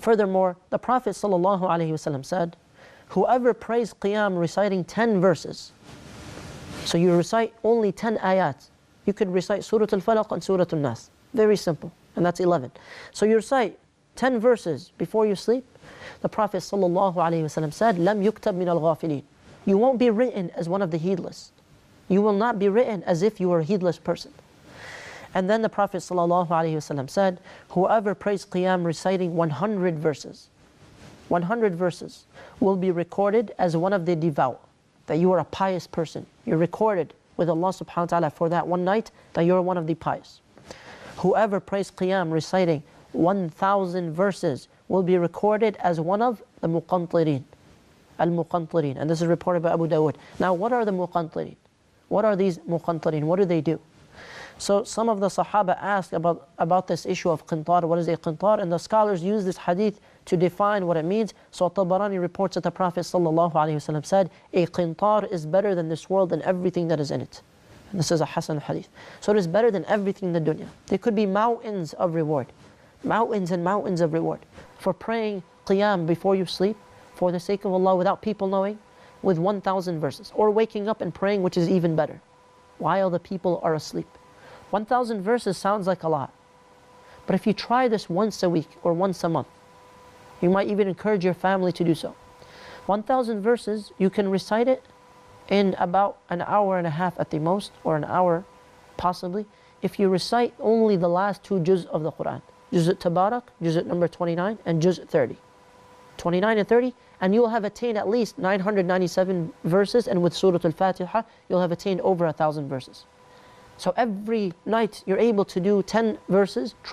Furthermore, the Prophet ﷺ said, whoever prays qiyam reciting 10 verses, so you recite only 10 ayat. You could recite Surah Al-Falaq and Surah Al-Nas. Very simple. And that's 11. So you recite 10 verses before you sleep. The Prophet ﷺ said, لَمْ يُكْتَبْ مِنَ الْغَافِلِينَ. You won't be written as one of the heedless. You will not be written as if you were a heedless person. And then the Prophet ﷺ said, whoever prays qiyam reciting 100 verses, 100 verses will be recorded as one of the devout, that you are a pious person. You're recorded with Allah subhanahu wa ta'ala for that one night that you're one of the pious. Whoever prays qiyam reciting 1,000 verses will be recorded as one of the muqantirin, al-muqantirin. And this is reported by Abu Dawud. Now what are the muqantirin? What are these muqantirin? What do they do? So some of the Sahaba asked about this issue of qintar. What is a qintar? And the scholars use this hadith to define what it means. So Tabarani reports that the Prophet ﷺ said, a qintar is better than this world and everything that is in it. And this is a Hasan hadith. So it is better than everything in the dunya. There could be mountains of reward. Mountains and mountains of reward. For praying qiyam before you sleep, for the sake of Allah, without people knowing, with 1,000 verses. Or waking up and praying, which is even better, while the people are asleep. 1,000 verses sounds like a lot. But if you try this once a week or once a month, you might even encourage your family to do so. 1,000 verses, you can recite it in about an hour and a half at the most, or an hour possibly, if you recite only the last 2 juz of the Quran. Juz Tabarak, juz number 29, and juz 30. 29 and 30, and you will have attained at least 997 verses, and with Surah Al-Fatiha, you'll have attained over 1,000 verses. So every night you're able to do 10 verses.